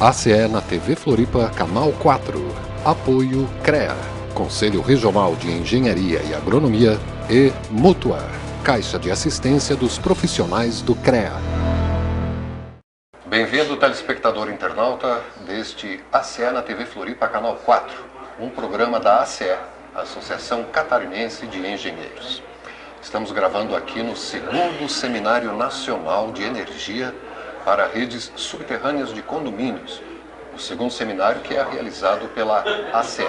ACE na TV Floripa, Canal 4. Apoio CREA, Conselho Regional de Engenharia e Agronomia, e Mútua, Caixa de Assistência dos Profissionais do CREA. Bem-vindo, telespectador internauta, deste ACE na TV Floripa, Canal 4, um programa da ACE, Associação Catarinense de Engenheiros. Estamos gravando aqui no segundo Seminário Nacional de Energia para Redes Subterrâneas de Condomínios, o segundo seminário que é realizado pela ACE.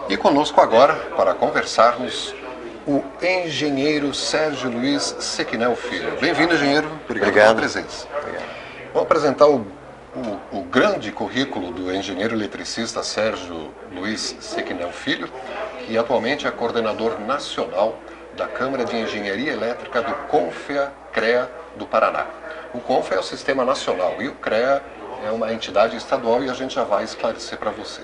E conosco agora, para conversarmos, o engenheiro Sérgio Luiz Sequinel Filho. Bem-vindo, engenheiro. Obrigado pela presença. Obrigado. Vou apresentar o grande currículo do engenheiro eletricista Sérgio Luiz Sequinel Filho, que atualmente é coordenador nacional da Câmara de Engenharia Elétrica do CONFEA-CREA do Paraná. O CONFEA é o Sistema Nacional e o CREA é uma entidade estadual e a gente já vai esclarecer para você.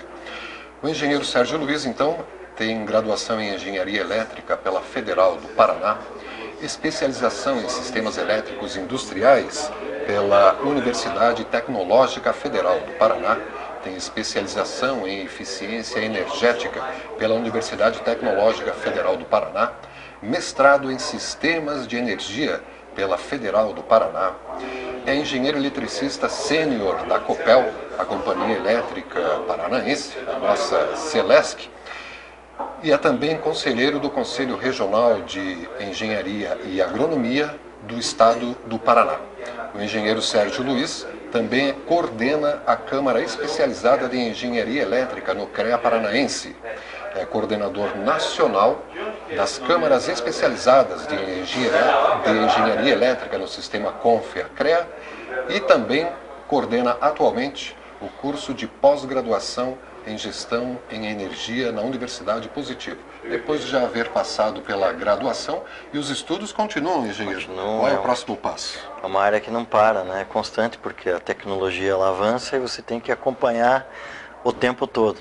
O engenheiro Sérgio Luiz, então, tem graduação em Engenharia Elétrica pela Federal do Paraná, especialização em Sistemas Elétricos Industriais pela Universidade Tecnológica Federal do Paraná, tem especialização em Eficiência Energética pela Universidade Tecnológica Federal do Paraná, mestrado em Sistemas de Energia pela Federal do Paraná, é engenheiro eletricista sênior da Copel, a Companhia Elétrica Paranaense, a nossa Celesc, e é também conselheiro do Conselho Regional de Engenharia e Agronomia do Estado do Paraná. O engenheiro Sérgio Luiz também coordena a Câmara Especializada de Engenharia Elétrica no CREA Paranaense. É coordenador nacional das Câmaras Especializadas de Engenharia Elétrica no sistema CONFEA-CREA e também coordena atualmente o curso de pós-graduação em Gestão em Energia na Universidade Positivo. Depois de já haver passado pela graduação, e os estudos continuam, engenheiro. Qual é o próximo passo? É uma área que não para, né? É constante, porque a tecnologia ela avança e você tem que acompanhar o tempo todo.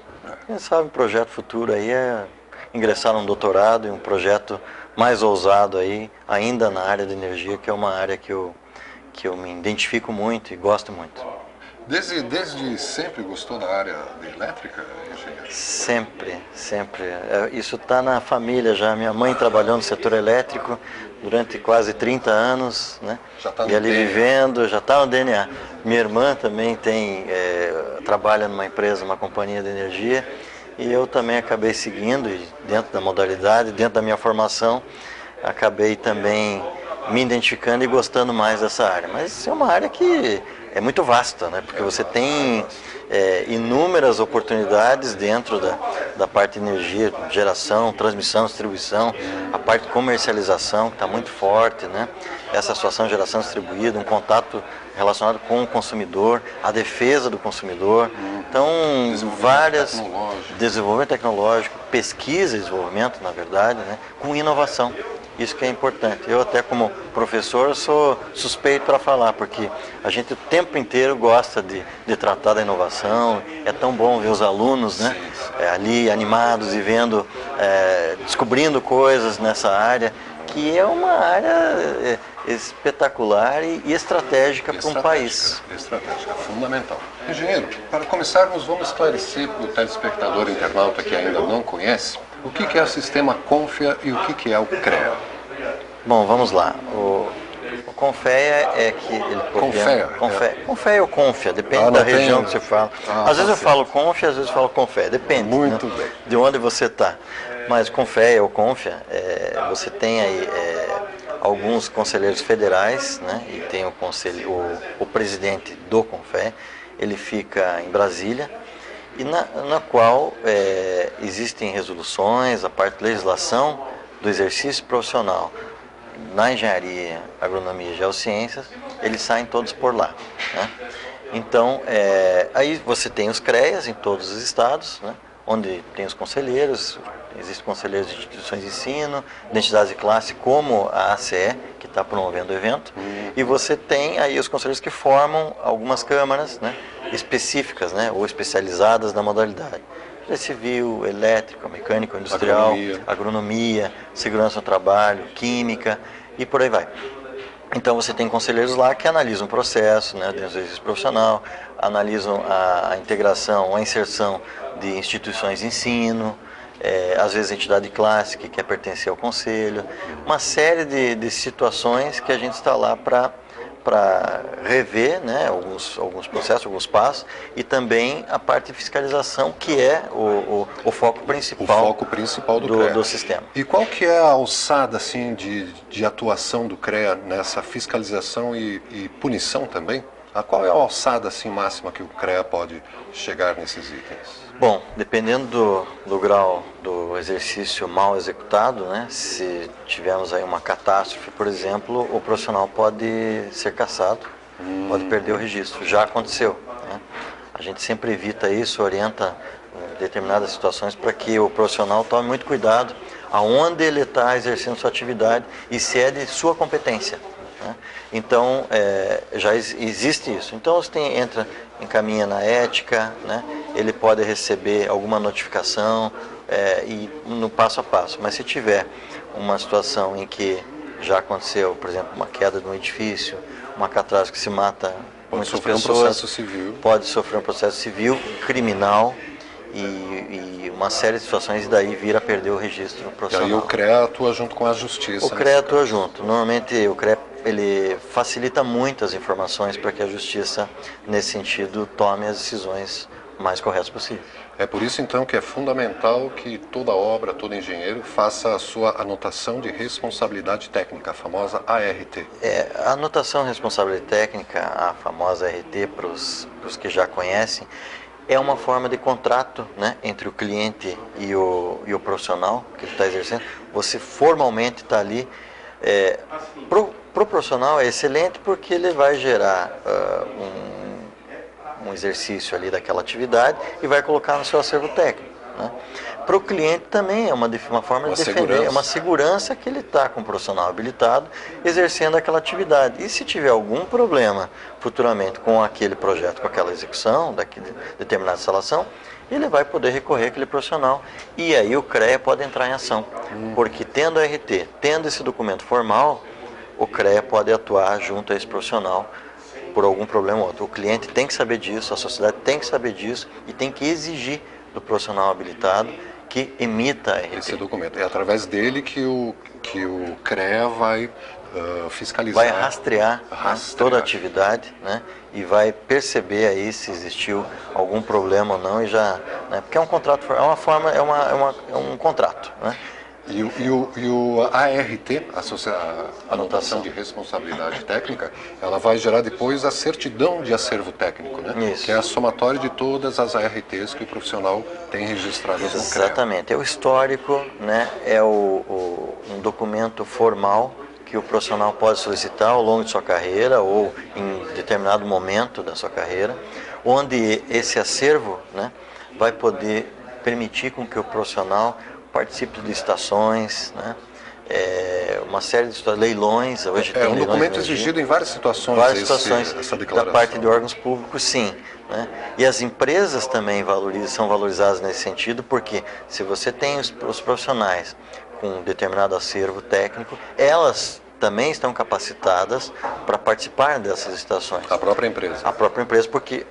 Quem sabe o projeto futuro aí é ingressar num doutorado e um projeto mais ousado aí, ainda na área de energia, que é uma área que eu me identifico muito e gosto muito. Desde sempre gostou da área de elétrica, engenheiro? Sempre. Isso está na família já. Minha mãe trabalhou no setor elétrico durante quase 30 anos, né? Já tá no e ali DNA. vivendo, já está no DNA. Minha irmã também trabalha numa empresa, uma companhia de energia, e eu também acabei seguindo, e dentro da modalidade, dentro da minha formação, acabei também me identificando e gostando mais dessa área. Mas é uma área que é muito vasta, né? Porque você tem inúmeras oportunidades dentro da parte de energia, geração, transmissão, distribuição, a parte de comercialização que está muito forte, né? Essa situação de geração distribuída, um contato relacionado com o consumidor, a defesa do consumidor. Então, desenvolvimento tecnológico, pesquisa e desenvolvimento, na verdade, né? Com inovação. Isso que é importante. Eu até como professor sou suspeito para falar, porque a gente o tempo inteiro gosta de tratar da inovação. É tão bom ver os alunos, né, ali animados e vendo, descobrindo coisas nessa área, que é uma área espetacular e estratégica para um país. Estratégica, fundamental. Engenheiro, para começarmos, vamos esclarecer para o telespectador internauta que ainda não conhece o que é o sistema CONFEA e o que é o CREA. Bom, vamos lá. O CONFEA é que ele CONFEA ou CONFEA, depende da região que você fala. Às vezes eu falo CONFEA, às vezes eu falo CONFEA, depende. Muito bem. De onde você está. Mas CONFEA ou CONFEA, você tem aí alguns conselheiros federais, né? E tem o presidente do CONFEA, ele fica em Brasília, e na qual existem resoluções, a parte de legislação do exercício profissional na engenharia, agronomia e geociências, eles saem todos por lá, né? Então, aí você tem os CREAs em todos os estados, né? Onde tem os conselheiros, existem conselheiros de instituições de ensino, de entidades de classe, como a ACE, que está promovendo o evento, e você tem aí os conselheiros que formam algumas câmaras, né, específicas, né, ou especializadas na modalidade. Civil, elétrica, mecânico, industrial, agronomia, segurança no trabalho, química e por aí vai. Então você tem conselheiros lá que analisam o processo, né, do exercício profissional, analisam a integração, a inserção de instituições de ensino, às vezes entidade de classe que quer pertencer ao conselho, uma série de situações que a gente está lá para rever, né, alguns processos, alguns passos, e também a parte de fiscalização, que é o foco principal do sistema. E qual que é a alçada assim, de atuação do CREA nessa fiscalização e punição também? Qual é a alçada assim, máxima que o CREA pode chegar nesses itens? Bom, dependendo do grau do exercício mal executado, né, se tivermos aí uma catástrofe, por exemplo, o profissional pode ser cassado, pode perder o registro. Já aconteceu, né? A gente sempre evita isso, orienta determinadas situações para que o profissional tome muito cuidado aonde ele está exercendo sua atividade e se é de sua competência, né? Então, já existe isso. Então, você encaminha na ética, né? Ele pode receber alguma notificação e no passo a passo. Mas se tiver uma situação em que já aconteceu, por exemplo, uma queda de um edifício, uma catástrofe que se mata muitas pessoas, um processo civil. Pode sofrer um processo civil, criminal e uma série de situações, e daí vir a perder o registro profissional. E aí o CREA atua junto com a Justiça? O CREA atua junto. Normalmente o CREA ele facilita muito as informações para que a Justiça, nesse sentido, tome as decisões mais corretas possíveis. É por isso, então, que é fundamental que toda obra, todo engenheiro, faça a sua anotação de responsabilidade técnica, a famosa ART. A anotação de responsabilidade técnica, a famosa ART, para os que já conhecem, é uma forma de contrato, né, entre o cliente e o profissional que ele está exercendo. Você formalmente está ali. Pro profissional é excelente porque ele vai gerar um exercício ali daquela atividade e vai colocar no seu acervo técnico, né? Para o cliente também é uma forma de defender, é uma segurança que ele está com um profissional habilitado exercendo aquela atividade. E se tiver algum problema futuramente com aquele projeto, com aquela execução, daquela determinada instalação, ele vai poder recorrer àquele profissional e aí o CREA pode entrar em ação. Porque tendo a RT, tendo esse documento formal, o CREA pode atuar junto a esse profissional por algum problema ou outro. O cliente tem que saber disso, a sociedade tem que saber disso e tem que exigir do profissional habilitado que emita a RT. Esse documento. É através dele que o CREA vai fiscalizar. Vai rastrear. Né, toda a atividade, né, e vai perceber aí se existiu algum problema ou não, e já, né, porque é um contrato, é um contrato, né? E o ART, a anotação de responsabilidade técnica, ela vai gerar depois a certidão de acervo técnico, né? Isso. Que é a somatória de todas as ARTs que o profissional tem registradas no CREA. Exatamente. É o histórico, né? É um documento formal que o profissional pode solicitar ao longo de sua carreira ou em determinado momento da sua carreira, onde esse acervo, né, vai poder permitir com que o profissional participe de licitações, né? Uma série de leilões. Hoje tem um documento exigido em várias situações, essa declaração. Da parte de órgãos públicos, sim, né? E as empresas também são valorizadas nesse sentido, porque se você tem os profissionais com um determinado acervo técnico, elas também estão capacitadas para participar dessas licitações. A própria empresa. A própria empresa, porque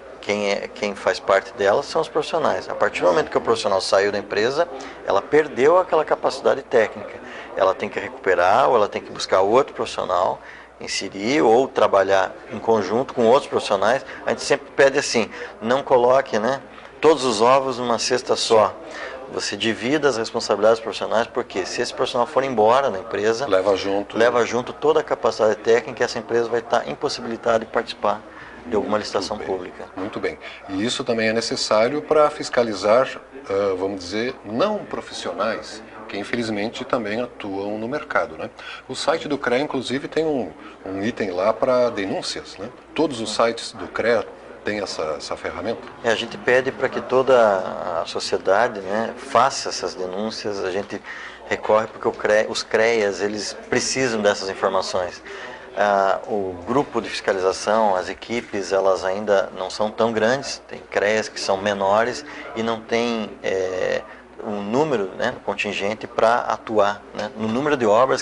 quem faz parte delas são os profissionais. A partir do momento que o profissional saiu da empresa, ela perdeu aquela capacidade técnica. Ela tem que recuperar, ou ela tem que buscar outro profissional, inserir ou trabalhar em conjunto com outros profissionais. A gente sempre pede assim, não coloque, né, todos os ovos numa cesta só. Você divida as responsabilidades profissionais, porque se esse profissional for embora da empresa, leva junto toda a capacidade técnica, e essa empresa vai estar impossibilitada de participar de alguma licitação pública. Muito bem. E isso também é necessário para fiscalizar, vamos dizer, não profissionais, que infelizmente também atuam no mercado, né? O site do CREA, inclusive, tem um item lá para denúncias, né? Todos os sites do CREA têm essa ferramenta? A gente pede para que toda a sociedade, né, faça essas denúncias. A gente recorre porque os CREAs, eles precisam dessas informações. O grupo de fiscalização, as equipes, elas ainda não são tão grandes. Tem CREAs que são menores e não tem um número, né, contingente para atuar, né, no número de obras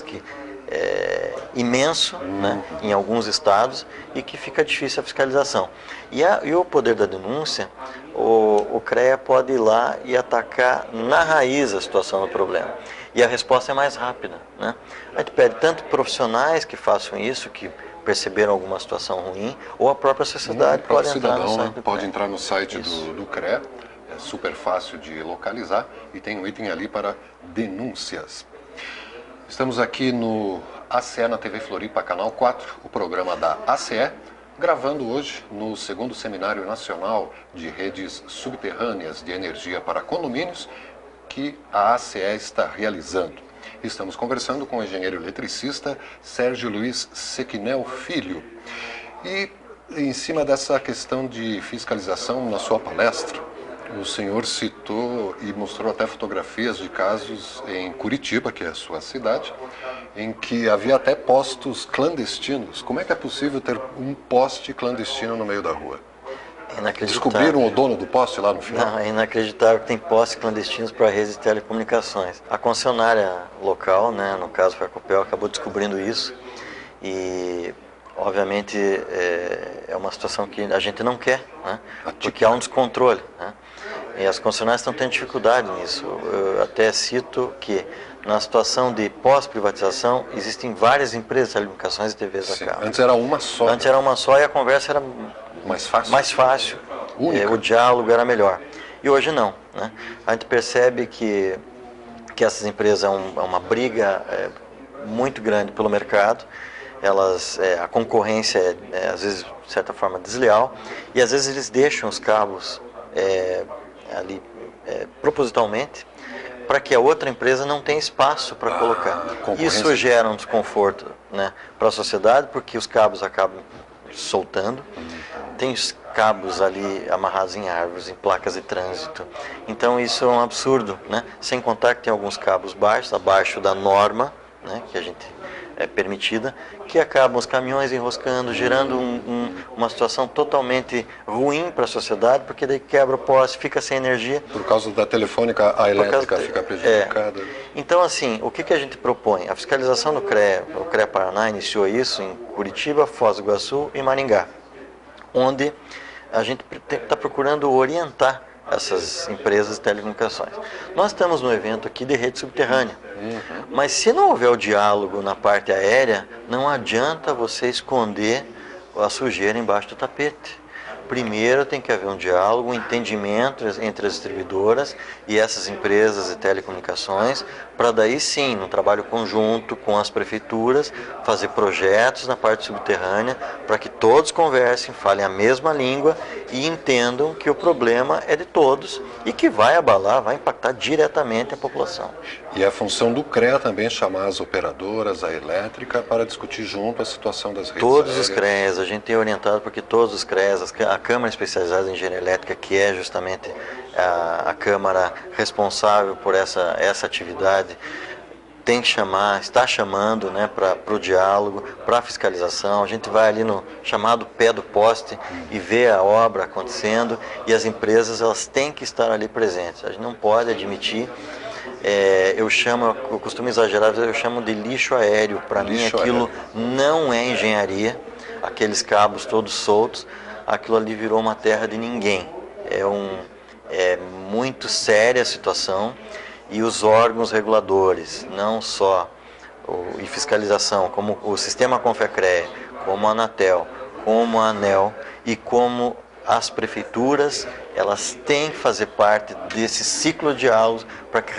imenso, né, em alguns estados, e que fica difícil a fiscalização. E o poder da denúncia, o CREA pode ir lá e atacar na raiz a situação do problema. E a resposta é mais rápida, né? A gente pede tanto profissionais que façam isso, que perceberam alguma situação ruim, ou a própria sociedade pode entrar no site do pode CREA. entrar no site do CREA, é super fácil de localizar, e tem um item ali para denúncias. Estamos aqui no ACE na TV Floripa, Canal 4, o programa da ACE, gravando hoje no 2º Seminário Nacional de Redes Subterrâneas de Energia para Condomínios, que a ACE está realizando. Estamos conversando com o engenheiro eletricista Sérgio Luiz Sequinel Filho. E em cima dessa questão de fiscalização, na sua palestra, o senhor citou e mostrou até fotografias de casos em Curitiba, que é a sua cidade, em que havia até postos clandestinos. Como é que é possível ter um poste clandestino no meio da rua? Descobriram o dono do poste lá no final? Não, é inacreditável que tem postes clandestinos para redes de telecomunicações. A concessionária local, né, no caso foi a Copel, acabou descobrindo isso e, obviamente, é uma situação que a gente não quer, né, porque há um descontrole, né, e as concessionárias estão tendo dificuldade nisso. Eu até cito que, na situação de pós-privatização, existem várias empresas de telecomunicações e TVs a cabo. Antes era uma só. Antes era uma só e a conversa era mais fácil, o diálogo era melhor. E hoje não, né? A gente percebe que essas empresas é uma briga muito grande pelo mercado, a concorrência às vezes, de certa forma, desleal, e às vezes eles deixam os cabos ali propositalmente, para que a outra empresa não tenha espaço para colocar. Isso gera um desconforto, né, para a sociedade, porque os cabos acabam soltando. Tem os cabos ali amarrados em árvores, em placas de trânsito. Então isso é um absurdo, né? Sem contar que tem alguns cabos baixos, abaixo da norma, né, que a gente permitida, que acabam os caminhões enroscando, gerando uma situação totalmente ruim para a sociedade, porque daí quebra o poste, fica sem energia. Por causa da telefônica, a elétrica fica prejudicada. Então, assim, o que a gente propõe? A fiscalização do CREA, o CREA Paraná iniciou isso em Curitiba, Foz do Iguaçu e Maringá, onde a gente está procurando orientar essas empresas de telecomunicações. Nós estamos no evento aqui de rede subterrânea, mas se não houver o diálogo na parte aérea, não adianta você esconder a sujeira embaixo do tapete. Primeiro tem que haver um diálogo, um entendimento entre as distribuidoras e essas empresas de telecomunicações, para daí sim, num trabalho conjunto com as prefeituras, fazer projetos na parte subterrânea, para que todos conversem, falem a mesma língua e entendam que o problema é de todos e que vai abalar, vai impactar diretamente a população. E a função do CREA também é chamar as operadoras, a elétrica, para discutir junto a situação das redes Todos aéreas. os CREAs, a gente tem orientado porque todos os CREAs, a Câmara Especializada em Engenharia Elétrica, que é justamente a Câmara responsável por essa atividade, tem que chamar, está chamando, né, para o diálogo, para a fiscalização. A gente vai ali no chamado pé do poste e vê a obra acontecendo, e as empresas elas têm que estar ali presentes. A gente não pode admitir, eu costumo exagerar, eu chamo de lixo aéreo. Para mim aquilo não é engenharia, aqueles cabos todos soltos, aquilo ali virou uma terra de ninguém. É muito séria a situação. E os órgãos reguladores, não só e fiscalização, como o sistema Confecrea, como a Anatel, como a ANEEL e como as prefeituras, elas têm que fazer parte desse ciclo de diálogos para que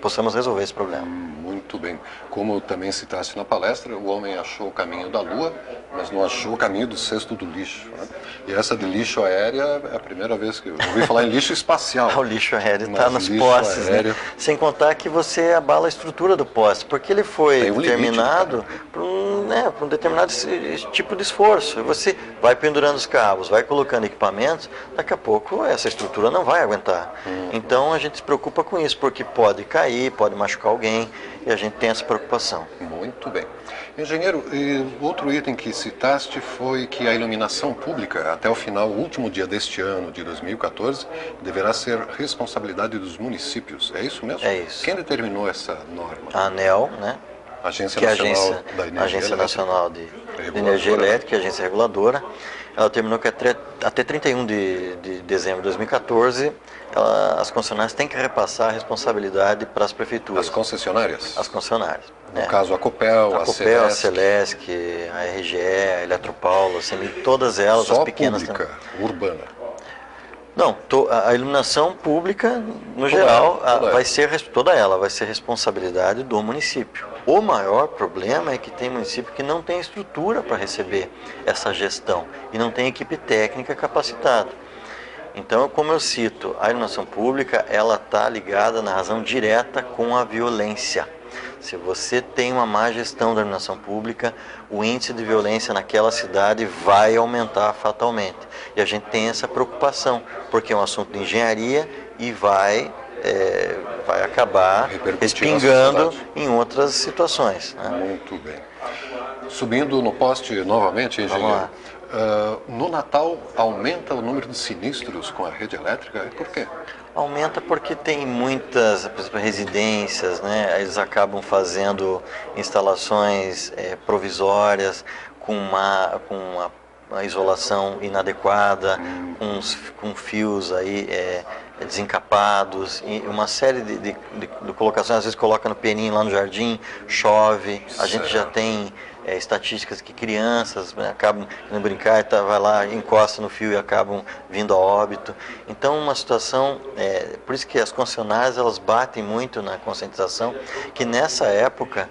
possamos resolver esse problema. Muito bem. Como também citaste na palestra, o homem achou o caminho da Lua, mas não achou o caminho do cesto do lixo, né? E essa de lixo aéreo é a primeira vez que eu ouvi falar em lixo espacial. O lixo aéreo está nos postes, né? Sem contar que você abala a estrutura do poste, porque ele foi determinado para um determinado tipo de esforço. Você vai pendurando os cabos, vai colocando equipamentos, daqui a pouco essa estrutura não vai aguentar. Então a gente se preocupa com isso, porque pode cair, pode machucar alguém, e a gente tem essa preocupação. Muito bem. Engenheiro, outro item que citaste foi que a iluminação pública, até o final, o último dia deste ano, de 2014, deverá ser responsabilidade dos municípios. É isso mesmo? É isso. Quem determinou essa norma? A ANEEL, né? Agência que é a Nacional da Energia Agência Elétrica. Nacional de Energia Elétrica, a agência reguladora. Ela terminou que até 31 de dezembro de 2014, as concessionárias têm que repassar a responsabilidade para as prefeituras. As concessionárias? As concessionárias. No caso, a Copel, a Celesc, a RGE, a Eletropaulo, a CEMIG, todas elas, só as pequenas pública, urbana? Não, a iluminação pública, no geral, toda ela vai ser responsabilidade do município. O maior problema é que tem município que não tem estrutura para receber essa gestão e não tem equipe técnica capacitada. Então, como eu cito, a iluminação pública, ela está ligada na razão direta com a violência. Se você tem uma má gestão da iluminação pública, o índice de violência naquela cidade vai aumentar fatalmente. E a gente tem essa preocupação, porque é um assunto de engenharia e vai acabar respingando em outras situações. Né? Muito bem. Subindo no poste novamente, engenheiro. No Natal, aumenta o número de sinistros com a rede elétrica? E por quê? Aumenta porque tem muitas, por exemplo, residências, né? Eles acabam fazendo instalações provisórias com uma isolação inadequada, com fios aí desencapados, e uma série de colocações. Às vezes coloca no peninho lá no jardim, chove, a gente já tem estatísticas que crianças acabam indo brincar, vai lá, encosta no fio e acabam vindo a óbito. Então, uma situação, por isso que as concessionárias elas batem muito na conscientização, que nessa época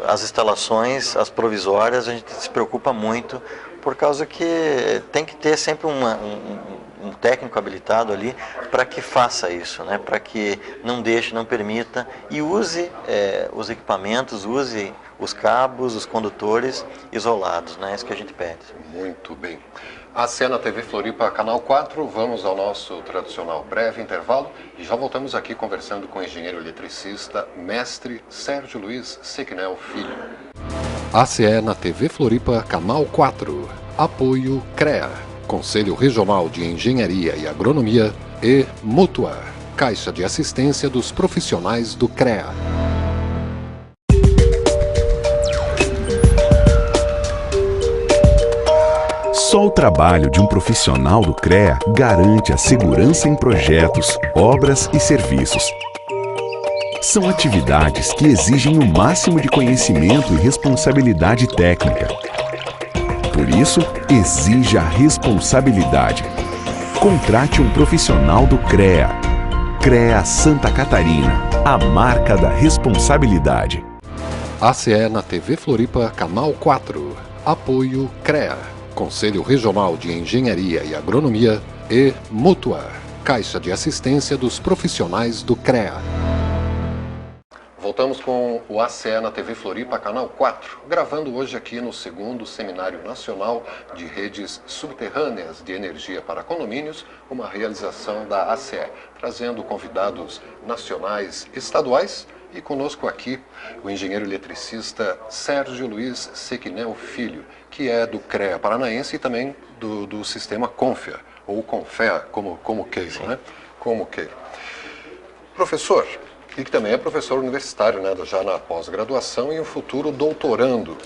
as instalações, as provisórias, a gente se preocupa muito, por causa que tem que ter sempre um técnico habilitado ali para que faça isso, né? Para que não deixe, não permita e use os equipamentos, use os cabos, os condutores isolados, né? É isso que a gente pede. Muito bem. ACE na TV Floripa, Canal 4, vamos ao nosso tradicional breve intervalo e já voltamos aqui conversando com o engenheiro eletricista, mestre Sérgio Luiz Sequinel Filho. ACE na TV Floripa, Canal 4. Apoio CREA, Conselho Regional de Engenharia e Agronomia, e Mútua, Caixa de Assistência dos Profissionais do CREA. Só o trabalho de um profissional do CREA garante a segurança em projetos, obras e serviços. São atividades que exigem o máximo de conhecimento e responsabilidade técnica. Por isso, exija a responsabilidade. Contrate um profissional do CREA. CREA Santa Catarina, a marca da responsabilidade. ACE na TV Floripa, Canal 4. Apoio CREA, Conselho Regional de Engenharia e Agronomia, e Mútua, Caixa de Assistência dos Profissionais do CREA. Voltamos com o ACE na TV Floripa, Canal 4, gravando hoje aqui no 2º Seminário Nacional de Redes Subterrâneas de Energia para Condomínios, uma realização da ACE, trazendo convidados nacionais, estaduais e conosco aqui o engenheiro eletricista Sérgio Luiz Sequinel Filho, que é do CREA Paranaense e também do sistema CONFEA, ou CONFEA, como queiram, né? Como queiram. Professor, e que também é professor universitário, né, já na pós-graduação e um futuro doutorando.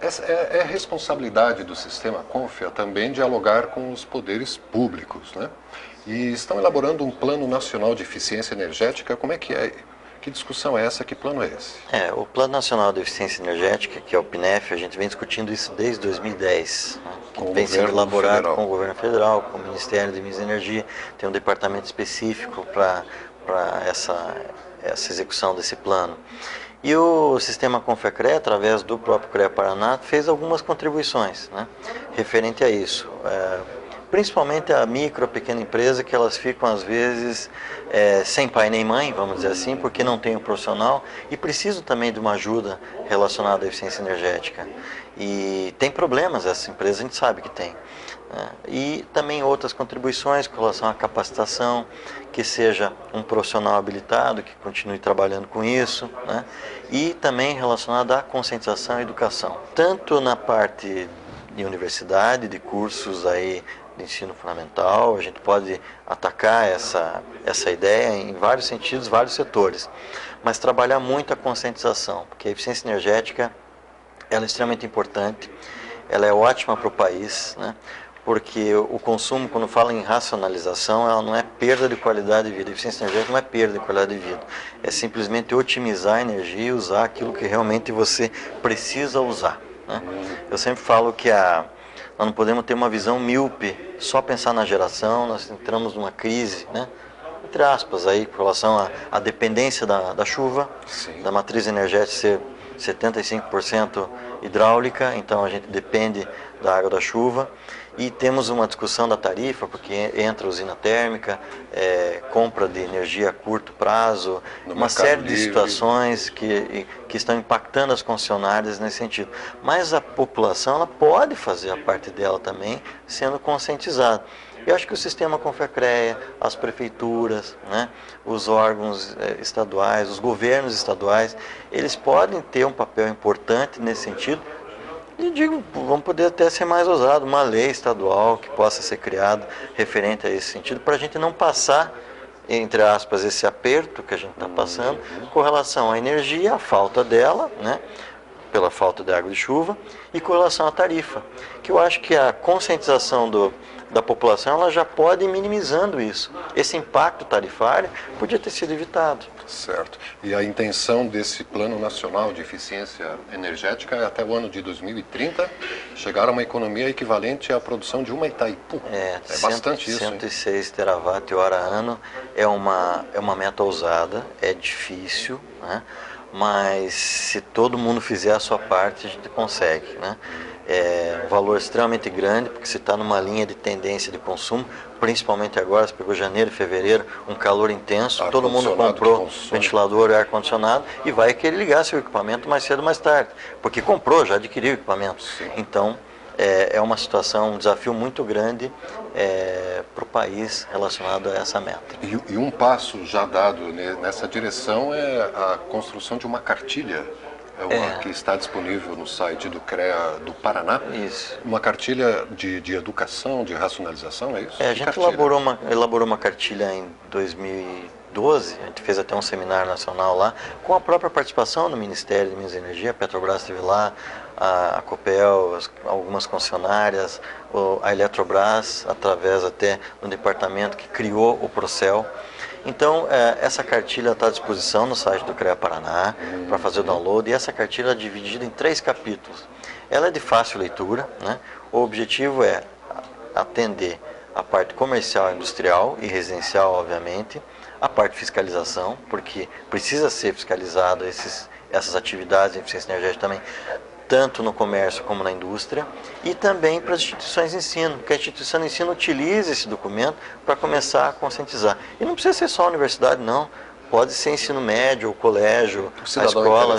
É responsabilidade do sistema CONFEA também dialogar com os poderes públicos, né? E estão elaborando um plano nacional de eficiência energética. Como é que é? Que discussão é essa? Que plano é esse? O Plano Nacional de Eficiência Energética, que é o PNEF, a gente vem discutindo isso desde 2010, né? Que vem sendo elaborado com o governo federal, com o Ministério de Minas e Energia, tem um departamento específico para essa execução desse plano. E o sistema CONFEA-CREA, através do próprio CREA Paraná, fez algumas contribuições, né, referente a isso. Principalmente a micro, a pequena empresa, que elas ficam às vezes sem pai nem mãe, vamos dizer assim, porque não tem um profissional e precisam também de uma ajuda relacionada à eficiência energética. E tem problemas, essa empresa a gente sabe que tem. E também outras contribuições com relação à capacitação, que seja um profissional habilitado, que continue trabalhando com isso, né? E também relacionado à conscientização e educação, tanto na parte de universidade, de cursos aí de ensino fundamental, a gente pode atacar essa ideia em vários sentidos, vários setores, mas trabalhar muito a conscientização, porque a eficiência energética ela é extremamente importante, ela é ótima para o país, né? Porque o consumo, quando fala em racionalização, ela não é perda de qualidade de vida. A eficiência energética não é perda de qualidade de vida. É simplesmente otimizar a energia e usar aquilo que realmente você precisa usar, né? Eu sempre falo que nós não podemos ter uma visão míope, só pensar na geração, nós entramos numa crise, né? Entre aspas, aí, com relação à dependência da chuva, Sim. da matriz energética ser 75% hidráulica, então a gente depende da água da chuva. E temos uma discussão da tarifa, porque entra usina térmica, compra de energia a curto prazo, uma série de situações que estão impactando as concessionárias nesse sentido. Mas a população ela pode fazer a parte dela também, sendo conscientizada. Eu acho que o sistema Confecrea, as prefeituras, né, os órgãos estaduais, os governos estaduais, eles podem ter um papel importante nesse sentido. E digo, vamos poder até ser mais ousado, uma lei estadual que possa ser criada referente a esse sentido, para a gente não passar, entre aspas, esse aperto que a gente está passando com relação à energia, a falta dela, né, pela falta de água de chuva, e com relação à tarifa, que eu acho que a conscientização da população ela já pode ir minimizando isso. Esse impacto tarifário podia ter sido evitado. Certo. E a intenção desse Plano Nacional de Eficiência Energética é até o ano de 2030 chegar a uma economia equivalente à produção de uma Itaipu. É bastante isso. 106 terawatt-hora ano é uma meta ousada, é difícil, né? Mas se todo mundo fizer a sua parte, a gente consegue, né? É um valor extremamente grande, porque você está numa linha de tendência de consumo, principalmente agora, você pegou janeiro e fevereiro, um calor intenso, todo mundo comprou ventilador e ar-condicionado e vai querer ligar seu equipamento mais cedo ou mais tarde, porque comprou, já adquiriu o equipamento. Sim. Então, é uma situação, um desafio muito grande para o país relacionado a essa meta. E um passo já dado nessa direção é a construção de uma cartilha que está disponível no site do CREA do Paraná. Isso. Uma cartilha de educação, de racionalização, é isso? A gente elaborou uma cartilha em 2012, a gente fez até um seminário nacional lá, com a própria participação do Ministério de Minas e Energia, a Petrobras esteve lá, a Copel, algumas concessionárias, a Eletrobras, através até do departamento que criou o Procel. Então, essa cartilha está à disposição no site do CREA Paraná para fazer o download, e essa cartilha é dividida em 3 capítulos. Ela é de fácil leitura, né? O objetivo é atender a parte comercial, industrial e residencial, obviamente, a parte de fiscalização, porque precisa ser fiscalizado essas atividades de eficiência energética também, tanto no comércio como na indústria, e também para as instituições de ensino, que a instituição de ensino utilize esse documento para começar a conscientizar. E não precisa ser só a universidade, não. Pode ser ensino médio, o colégio, a escola.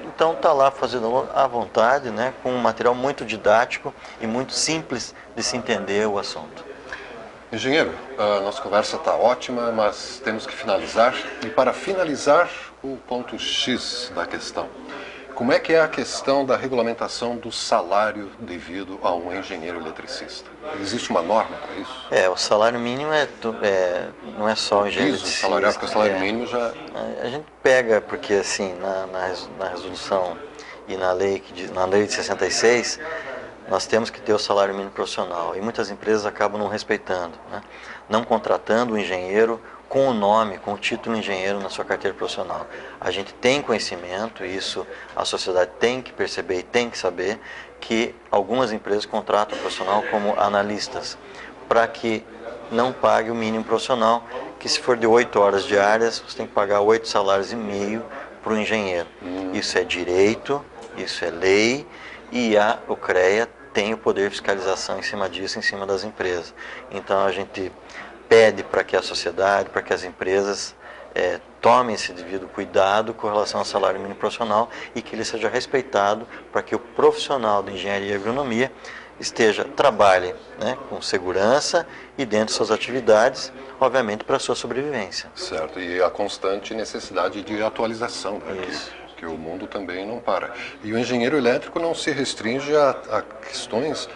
Então está lá fazendo à vontade, né, com um material muito didático e muito simples de se entender o assunto. Engenheiro, a nossa conversa está ótima, mas temos que finalizar. E para finalizar, o ponto X da questão. Como é que é a questão da regulamentação do salário devido a um engenheiro eletricista? Existe uma norma para isso? O salário mínimo não é só o engenheiro eletricista. Porque o salário mínimo já... A gente pega, porque assim, na resolução e na lei de 66, nós temos que ter o salário mínimo profissional. E muitas empresas acabam não respeitando, né? Não contratando o engenheiro com o nome, com o título engenheiro na sua carteira profissional. A gente tem conhecimento, isso a sociedade tem que perceber e tem que saber, que algumas empresas contratam o profissional como analistas, para que não pague o mínimo profissional, que se for de 8 horas diárias, você tem que pagar 8 salários e meio para o engenheiro. Isso é direito, isso é lei, e o CREA tem o poder de fiscalização em cima disso, em cima das empresas. Então a gente pede para que a sociedade, para que as empresas tomem esse devido cuidado com relação ao salário mínimo profissional e que ele seja respeitado para que o profissional de engenharia e agronomia trabalhe, né, com segurança e dentro de suas atividades, obviamente para a sua sobrevivência. Certo, e a constante necessidade de atualização, né, que o mundo também não para. E o engenheiro elétrico não se restringe a questões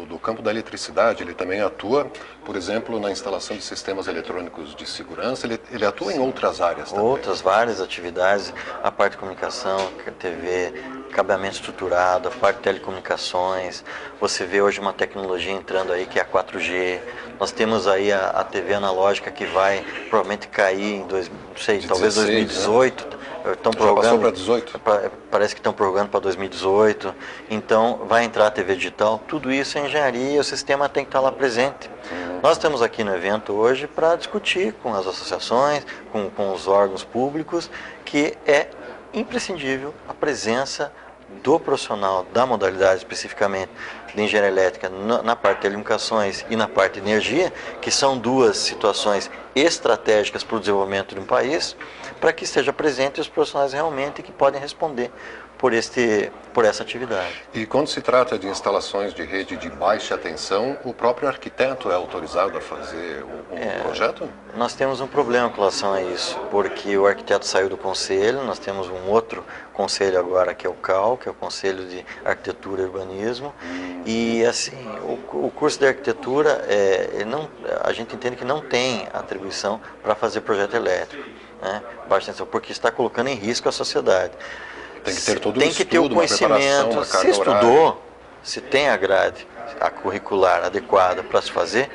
do campo da eletricidade, ele também atua, por exemplo, na instalação de sistemas eletrônicos de segurança, ele atua em outras áreas também. Outras várias atividades, a parte de comunicação, TV, cabeamento estruturado, a parte de telecomunicações. Você vê hoje uma tecnologia entrando aí que é a 4G. Nós temos aí a TV analógica que vai provavelmente cair em talvez 2018. Né? Estão prorrogando para 18. Parece que estão prorrogando para 2018. Então vai entrar a TV digital. Tudo isso é engenharia e o sistema tem que estar lá presente. Nós estamos aqui no evento hoje para discutir com as associações, com os órgãos públicos, que é imprescindível a presença do profissional da modalidade especificamente de engenharia elétrica na parte de telecomunicações e na parte de energia, que são duas situações estratégicas para o desenvolvimento de um país, para que esteja presente os profissionais realmente que podem responder por essa atividade. E quando se trata de instalações de rede de baixa tensão, o próprio arquiteto é autorizado a fazer um projeto? Nós temos um problema com relação a isso, porque o arquiteto saiu do conselho, nós temos um outro conselho agora que é o CAL, que é o Conselho de Arquitetura e Urbanismo, e assim, o curso de arquitetura, a gente entende que não tem atribuição para fazer projeto elétrico, né? Baixa tensão, porque está colocando em risco a sociedade. Tem que ter todo tem que ter o conhecimento, se estudou, se tem a grade curricular adequada para se fazer,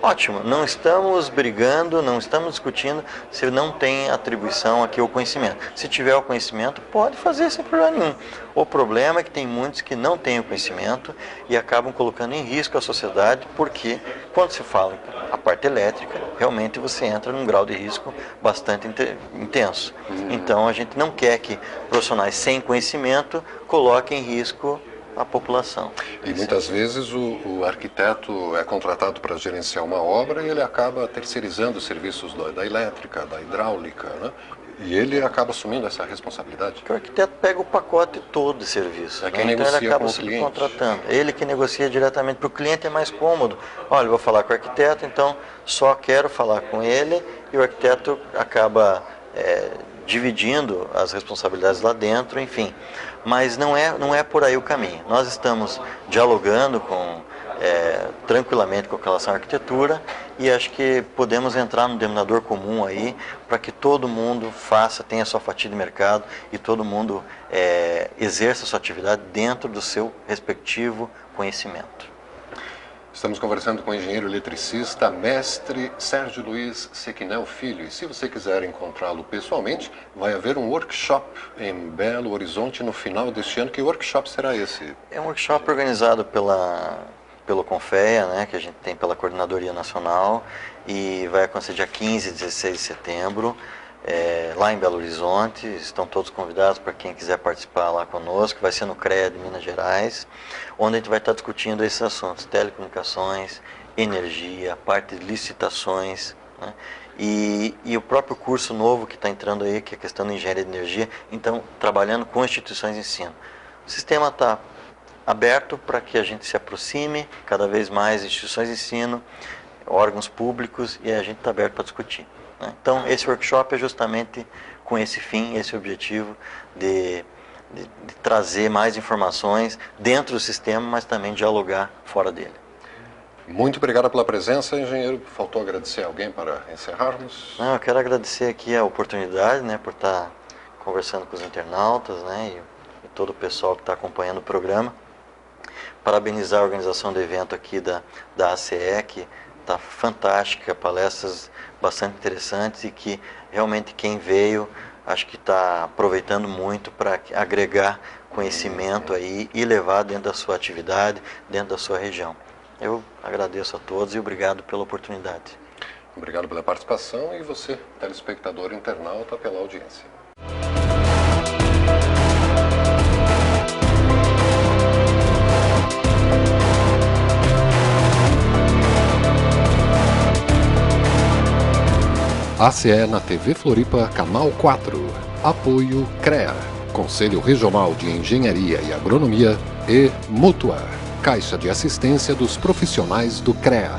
ótimo, não estamos brigando, não estamos discutindo se não tem atribuição aqui o conhecimento. Se tiver o conhecimento, pode fazer sem problema nenhum. O problema é que tem muitos que não têm o conhecimento e acabam colocando em risco a sociedade, porque quando se fala a parte elétrica, realmente você entra num grau de risco bastante intenso. Então a gente não quer que profissionais sem conhecimento coloquem em risco a população. E muitas vezes o arquiteto é contratado para gerenciar uma obra e ele acaba terceirizando os serviços da elétrica, da hidráulica, né? E ele acaba assumindo essa responsabilidade. Porque o arquiteto pega o pacote todo de serviço. É quem então negocia ele acaba com o cliente. Contratando. Ele que negocia diretamente. Para o cliente é mais cômodo. Olha, eu vou falar com o arquiteto, então só quero falar com ele, e o arquiteto acaba dividindo as responsabilidades lá dentro, enfim. Mas não é por aí o caminho. Nós estamos dialogando tranquilamente com relação à arquitetura, e acho que podemos entrar no denominador comum aí para que todo mundo tenha sua fatia de mercado e todo mundo exerça sua atividade dentro do seu respectivo conhecimento. Estamos conversando com o engenheiro eletricista, mestre Sérgio Luiz Sequinel Filho. E se você quiser encontrá-lo pessoalmente, vai haver um workshop em Belo Horizonte no final deste ano. Que workshop será esse? É um workshop organizado pelo CONFEA, né, que a gente tem pela Coordenadoria Nacional, e vai acontecer dia 15 e 16 de setembro, lá em Belo Horizonte. Estão todos convidados para quem quiser participar lá conosco. Vai ser no CREA de Minas Gerais, onde a gente vai estar discutindo esses assuntos: telecomunicações, energia, parte de licitações, né? E o próprio curso novo que está entrando aí, que é a questão da engenharia de energia, então trabalhando com instituições de ensino. O sistema está aberto para que a gente se aproxime cada vez mais de instituições de ensino, órgãos públicos, e a gente está aberto para discutir, né? Então esse workshop é justamente com esse fim, esse objetivo de trazer mais informações dentro do sistema, mas também dialogar fora dele. Muito obrigado pela presença, engenheiro. Faltou agradecer alguém para encerrarmos? Não, eu quero agradecer aqui a oportunidade, né, por estar conversando com os internautas, né, e todo o pessoal que está acompanhando o programa. Parabenizar a organização do evento aqui da ACE, que está fantástica, palestras bastante interessantes, e que realmente quem veio acho que está aproveitando muito para agregar conhecimento aí e levar dentro da sua atividade, dentro da sua região. Eu agradeço a todos e obrigado pela oportunidade. Obrigado pela participação, e você, telespectador internauta, pela audiência. ACE na TV Floripa, Canal 4. Apoio CREA, Conselho Regional de Engenharia e Agronomia, e Mútua, Caixa de Assistência dos Profissionais do CREA.